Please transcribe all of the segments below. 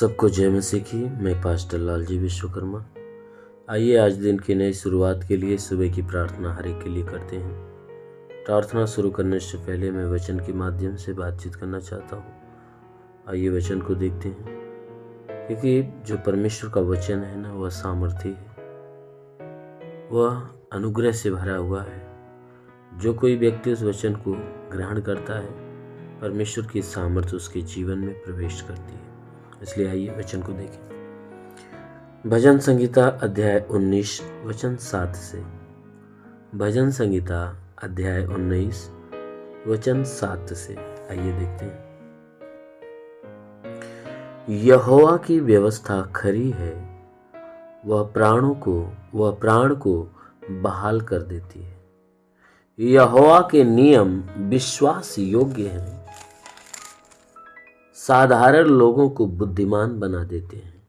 सबको जय मसीह की। मैं पास्टर लालजी विश्वकर्मा। आइए आज दिन की नई शुरुआत के लिए सुबह की प्रार्थना हर एक के लिए करते हैं। प्रार्थना शुरू करने से पहले मैं वचन के माध्यम से बातचीत करना चाहता हूँ। आइए वचन को देखते हैं, क्योंकि जो परमेश्वर का वचन है ना, वह सामर्थी है, वह अनुग्रह से भरा हुआ है। जो कोई व्यक्ति उस वचन को ग्रहण करता है, परमेश्वर की सामर्थ्य उसके जीवन में प्रवेश करती है। इसलिए आइए वचन को देखें। भजन संहिता अध्याय 19 वचन 7 से। भजन संहिता अध्याय 19 वचन 7 से आइए देखते हैं। यहोवा की व्यवस्था खरी है, वह प्राण को बहाल कर देती है। यहोवा के नियम विश्वास योग्य हैं, साधारण लोगों को बुद्धिमान बना देते हैं।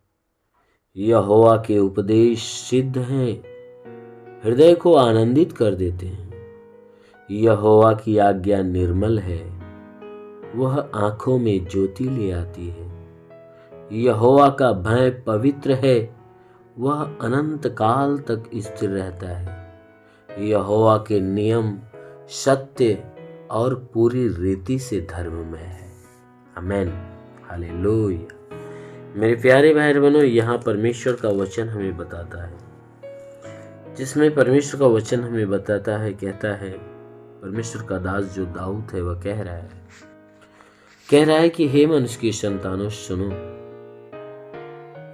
यहोवा के उपदेश सिद्ध हैं, हृदय को आनंदित कर देते हैं। यहोवा की आज्ञा निर्मल है, वह आंखों में ज्योति ले आती है। यहोवा का भय पवित्र है, वह अनंत काल तक स्थिर रहता है। यहोवा के नियम सत्य और पूरी रीति से धर्ममय है। आमेन, हालेलुया। मेरे प्यारे भाई बहनों, यहाँ परमेश्वर का वचन हमें बताता है, जिसमें परमेश्वर का वचन हमें बताता है, कहता है, परमेश्वर का दास जो दाऊद है वह कह रहा है कि हे मनुष्य की संतानों सुनो,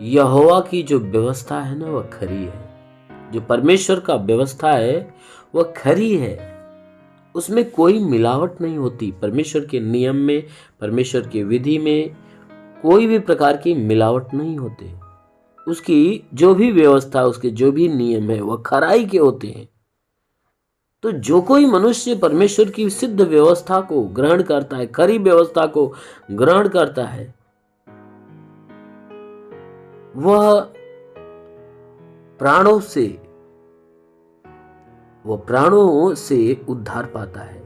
यहोवा की जो व्यवस्था है ना वह खरी है। जो परमेश्वर का व्यवस्था है वह खरी है, उसमें कोई मिलावट नहीं होती। परमेश्वर के नियम में, परमेश्वर की विधि में कोई भी प्रकार की मिलावट नहीं होते। उसकी जो भी व्यवस्था, उसके जो भी नियम है वह खराई के होते हैं। तो जो कोई मनुष्य परमेश्वर की सिद्ध व्यवस्था को ग्रहण करता है, खरी व्यवस्था को ग्रहण करता है, वह प्राणों से उद्धार पाता है,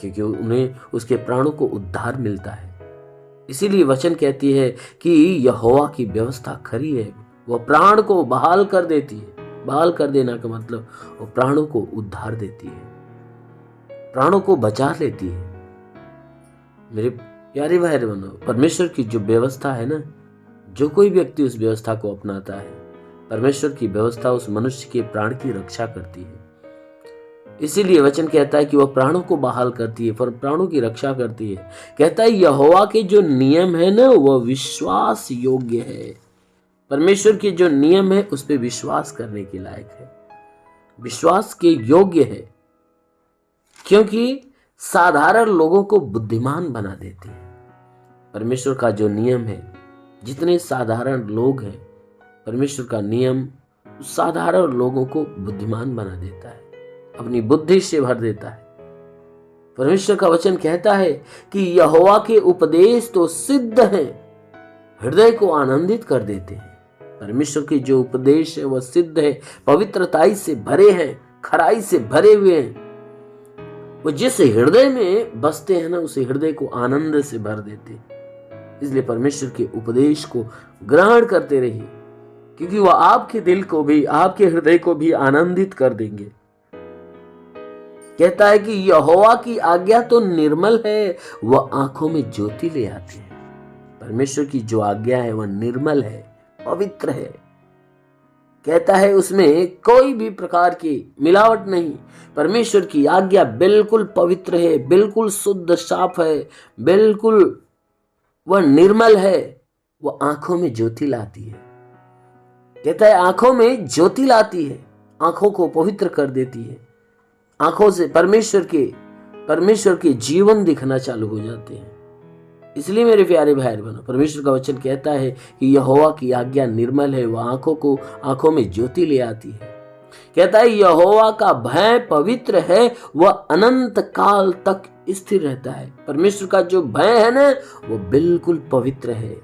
क्योंकि उन्हें उसके प्राणों को उद्धार मिलता है। इसीलिए वचन कहती है कि यहोवा की व्यवस्था खरी है, वह प्राण को बहाल कर देती है। बहाल कर देना का मतलब वो प्राणों को उद्धार देती है, प्राणों को बचा लेती है। मेरे प्यारे भाई बहनों, परमेश्वर की जो व्यवस्था है ना, जो कोई व्यक्ति उस व्यवस्था को अपनाता है, परमेश्वर की व्यवस्था उस मनुष्य के प्राण की रक्षा करती है। इसीलिए वचन कहता है कि वह प्राणों को बहाल करती है, प्राणों की रक्षा करती है। कहता है यहोवा के जो नियम है ना वह विश्वास योग्य है। परमेश्वर के जो नियम है उस पर विश्वास करने के लायक है, विश्वास के योग्य है, क्योंकि साधारण लोगों को बुद्धिमान बना देती है। परमेश्वर का जो नियम है, जितने साधारण लोग हैं, परमेश्वर का नियम साधारण लोगों को बुद्धिमान बना देता है, अपनी बुद्धि से भर देता है। परमेश्वर का वचन कहता है कि यहोवा के उपदेश तो सिद्ध हैं, हृदय को आनंदित कर देते हैं। परमेश्वर के जो उपदेश है वह सिद्ध है, पवित्रताई से भरे हैं, खराई से भरे हुए हैं। वो जिस हृदय में बसते हैं ना, उसे हृदय को आनंद से भर देते हैं। इसलिए परमेश्वर के उपदेश को ग्रहण करते रहिए, क्योंकि वह आपके दिल को भी, आपके हृदय को भी आनंदित कर देंगे। कहता है कि यहोवा की आज्ञा तो निर्मल है, वह आंखों में ज्योति ले आती है। परमेश्वर की जो आज्ञा है वह निर्मल है, पवित्र है। कहता है उसमें कोई भी प्रकार की मिलावट नहीं। परमेश्वर की आज्ञा बिल्कुल पवित्र है, बिल्कुल शुद्ध साफ है, बिल्कुल वह निर्मल है, वह आंखों में ज्योति लाती है। कहता है आंखों में ज्योति लाती है, आंखों को पवित्र कर देती है। आंखों से परमेश्वर के जीवन दिखना चालू हो जाते हैं। इसलिए मेरे प्यारे भाई बहनों, परमेश्वर का वचन कहता है कि यहोवा की आज्ञा निर्मल है, वह आंखों में ज्योति ले आती है। कहता है यहोवा का भय पवित्र है, वह अनंत काल तक स्थिर रहता है। परमेश्वर का जो भय है ना, वो बिल्कुल पवित्र है,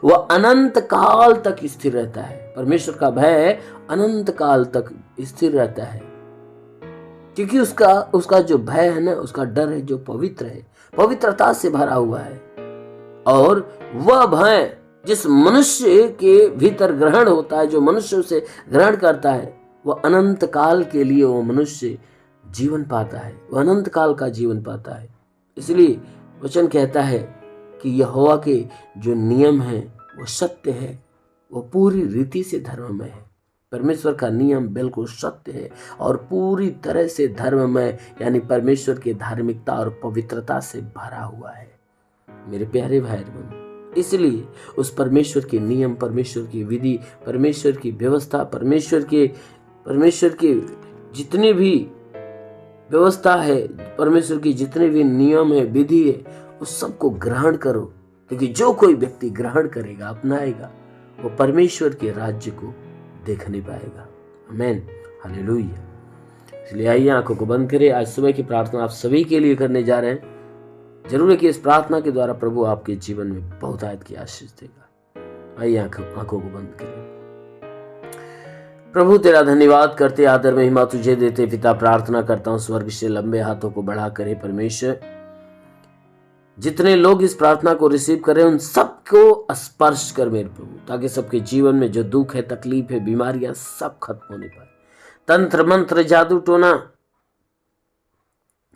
वह अनंत काल तक स्थिर रहता है। परमेश्वर का भय अनंत काल तक स्थिर रहता है, क्योंकि उसका जो भय है ना, उसका डर है जो पवित्र है, पवित्रता से भरा हुआ है। और वह भय जिस मनुष्य के भीतर ग्रहण होता है, जो मनुष्य उसे ग्रहण करता है, वह अनंत काल के लिए वो मनुष्य जीवन पाता है, वह अनंत काल का जीवन पाता है। इसलिए वचन कहता है कि यहोवा के जो नियम है वो सत्य है, वो पूरी रीति से धर्ममय है। परमेश्वर का नियम बिल्कुल सत्य है और पूरी तरह से धर्ममय, यानी परमेश्वर की धार्मिकता और पवित्रता से भरा हुआ है। मेरे प्यारे भाई बहनों, इसलिए उस परमेश्वर के नियम, परमेश्वर की विधि, परमेश्वर की व्यवस्था, परमेश्वर की जितनी भी व्यवस्था है, परमेश्वर की जितने भी नियम है, विधि है, उस सबको ग्रहण करो, क्योंकि जो कोई व्यक्ति ग्रहण करेगा, अपनाएगा, वो परमेश्वर के राज्य को देखने पाएगा। आमीन, हालेलुया। इसलिए आइए आंखों को बंद करें। आज सुबह की प्रार्थना आप सभी के लिए करने जा रहे हैं। जरूर है कि इस प्रार्थना के द्वारा प्रभु आपके जीवन में बहुत आयत की आशीष देगा। आइए आंखों को बंद करें। प्रभु तेरा धन्यवाद करते, आदर महिमा तुझे देते पिता, प्रार्थना करता हूं स्वर्ग से लंबे हाथों को बढ़ा करे परमेश्वर, जितने लोग इस प्रार्थना को रिसीव करें उन सबको स्पर्श कर मेरे प्रभु, ताकि सबके जीवन में जो दुख है, तकलीफ है, बीमारियां सब खत्म होने पाए। तंत्र मंत्र, जादू टोना,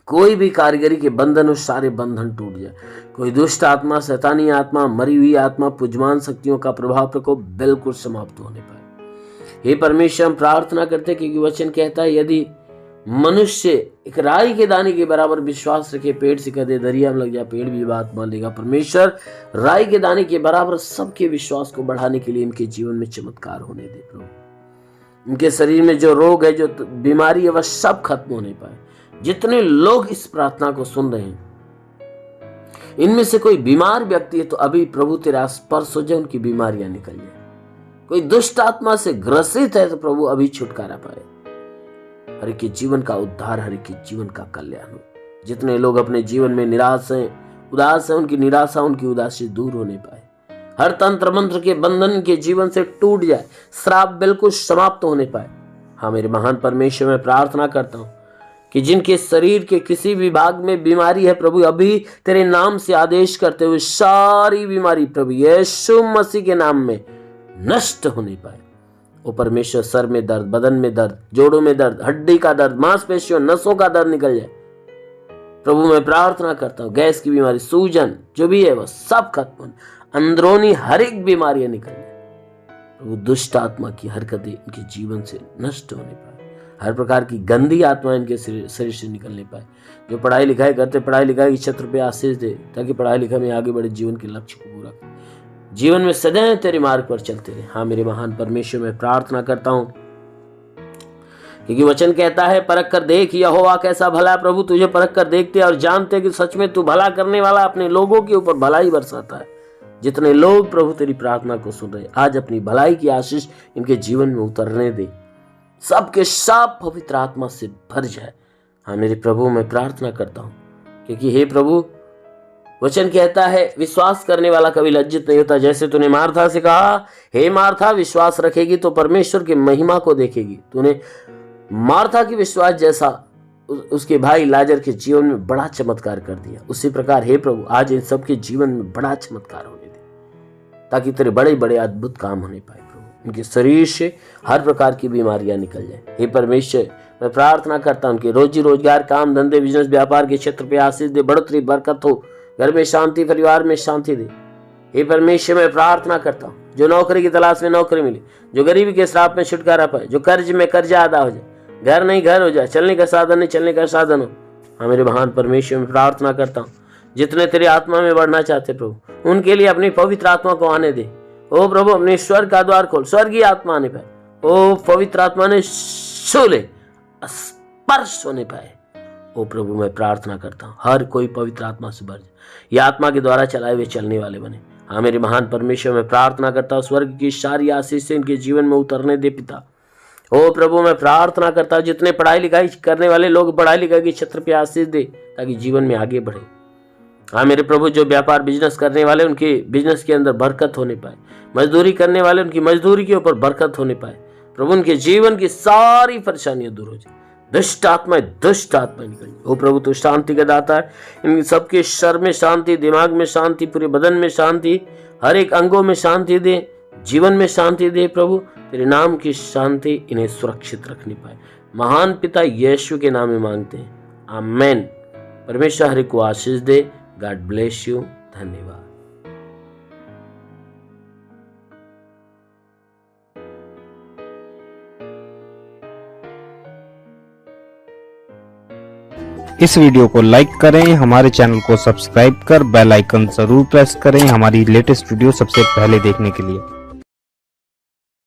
कोई भी कारीगरी के बंधन, उस सारे बंधन टूट जाए। कोई दुष्ट आत्मा, शैतानी आत्मा, मरी हुई आत्मा, पुजमान शक्तियों का प्रभाव प्रकोप बिल्कुल समाप्त होने पाए। हे परमेश्वर, हम प्रार्थना करते क्योंकि वचन कहता है यदि मनुष्य एक राई के दाने के बराबर विश्वास रखे, पेड़ से कदे दरिया में लग जाए, पेड़ भी बात मान लेगा। परमेश्वर राई के दाने के बराबर सबके विश्वास को बढ़ाने के लिए इनके जीवन में चमत्कार होने दे प्रभु। इनके शरीर में जो रोग है, जो बीमारी है, वह सब खत्म होने पाए। जितने लोग इस प्रार्थना को सुन रहे हैं, इनमें से कोई बीमार व्यक्ति है तो अभी प्रभु तेरा स्पर्श हो जाए, उनकी बीमारियां निकल जाए। कोई दुष्ट आत्मा से ग्रसित है तो प्रभु अभी छुटकारा पाए। हर एक के जीवन का उद्धार, हर एक के जीवन का कल्याण हो। जितने लोग अपने जीवन में निराश हैं, उदास हैं, उनकी निराशा, उनकी उदासी दूर होने पाए। हर तंत्र मंत्र के बंधन के जीवन से टूट जाए, श्राप बिल्कुल समाप्त होने पाए। हाँ मेरे महान परमेश्वर, मैं प्रार्थना करता हूँ कि जिनके शरीर के किसी भी भाग में बीमारी है प्रभु, अभी तेरे नाम से आदेश करते हुए सारी बीमारी प्रभु यीशु मसीह के नाम में नष्ट होने पाए। ओ परमेश्वर, सर में दर्द, बदन में दर्द, जोड़ों में दर्द, हड्डी का दर्द, मांसपेशियों, नसों का दर्द निकल जाए प्रभु। मैं प्रार्थना करता हूँ गैस की बीमारी, सूजन जो भी है वह सब खत्म हो, अंदरूनी हर एक बीमारियां निकल जाए प्रभु। दुष्ट आत्मा की हरकतें इनके जीवन से नष्ट होने पाए। हर प्रकार की गंदी आत्मा इनके शरीर से निकलने पाए। जो पढ़ाई लिखाई करते, पढ़ाई लिखाई की छत्र पे आशीष दे, ताकि पढ़ाई लिखाई में आगे बढ़े, जीवन के लक्ष्य को पूरा करे, जीवन में सदैव तेरे मार्ग पर चलते रहे। हाँ मेरे महान परमेश्वर, मैं प्रार्थना करता हूँ क्योंकि वचन कहता है परख कर देख यहोवा कैसा भला है। प्रभु तुझे परख कर देखते और जानते कि सच में तू भला करने वाला, अपने लोगों के ऊपर भलाई बरसाता है। जितने लोग प्रभु तेरी प्रार्थना को सुन रहे, आज अपनी भलाई की आशीष इनके जीवन में उतरने दे, सबके सब पवित्र आत्मा से भर जाए। हाँ मेरे प्रभु, मैं प्रार्थना करता हूँ क्योंकि हे प्रभु, वचन कहता है विश्वास करने वाला कभी लज्जित नहीं होता। जैसे तूने मार्था से कहा, हे मार्था विश्वास रखेगी तो परमेश्वर की महिमा को देखेगी, तूने मार्था की विश्वास जैसा उसके भाई लाजर के जीवन में बड़ा चमत्कार कर दिया। उसी प्रकार हे प्रभु, आज इन सबके जीवन में बड़ा चमत्कार होने दे, ताकि तेरे बड़े बड़े अद्भुत काम होने पाए प्रभु। उनके शरीर से हर प्रकार की बीमारियां निकल जाए। हे परमेश्वर, मैं प्रार्थना करता हूं उनके रोजी रोजगार, काम धंधे, बिजनेस, व्यापार के क्षेत्र पे आशीष दे, बढ़ोतरी, बरकत हो, घर में शांति, परिवार में शांति दे। हे परमेश्वर, मैं प्रार्थना करता हूँ जो नौकरी की तलाश में नौकरी मिले, जो गरीबी के श्राप में छुटकारा पाए, जो कर्ज में कर्जा अदा हो जाए, घर नहीं घर हो जाए, चलने का साधन नहीं चलने का साधन हो। हाँ मेरे महान परमेश्वर, मैं प्रार्थना करता हूँ जितने तेरी आत्मा में बढ़ना चाहते प्रभु, उनके लिए अपनी पवित्र आत्मा को आने दे। ओ प्रभु, अपने स्वर्ग का द्वार खोल, स्वर्गीय आत्मा आने पाए। ओ पवित्र आत्मा ने छू ले, स्पर्श होने पाए। ओ प्रभु, मैं प्रार्थना करता हूँ हर कोई पवित्र आत्मा से भर जाए, यह आत्मा के द्वारा चलाए हुए चलने वाले बने। हाँ मेरे महान परमेश्वर, मैं प्रार्थना करता हूँ स्वर्ग की सारी आशीष से इनके जीवन में उतरने दे पिता। ओ प्रभु, मैं प्रार्थना करता हूँ जितने पढ़ाई लिखाई करने वाले लोग, पढ़ाई लिखाई की क्षेत्र पे आशीष दे, ताकि जीवन में आगे बढ़े। हाँ मेरे प्रभु, जो व्यापार बिजनेस करने वाले, उनके बिजनेस के अंदर बरकत होने पाए। मजदूरी करने वाले, उनकी मजदूरी के ऊपर बरकत होने पाए प्रभु। उनके जीवन की सारी परेशानियां दूर हो जाए, दुष्ट आत्माएं निकल। ओ प्रभु तू शांति का दाता है, इन सबके सर में शांति, दिमाग में शांति, पूरे बदन में शांति, हर एक अंगों में शांति दे, जीवन में शांति दे प्रभु। तेरे नाम की शांति इन्हें सुरक्षित रखने पाए। महान पिता यीशु के नाम में मांगते हैं, आमेन। परमेश्वर हर को आशीष दे। God bless you. धन्यवाद। इस वीडियो को लाइक करें, हमारे चैनल को सब्सक्राइब कर बेल आइकन जरूर प्रेस करें हमारी लेटेस्ट वीडियो सबसे पहले देखने के लिए।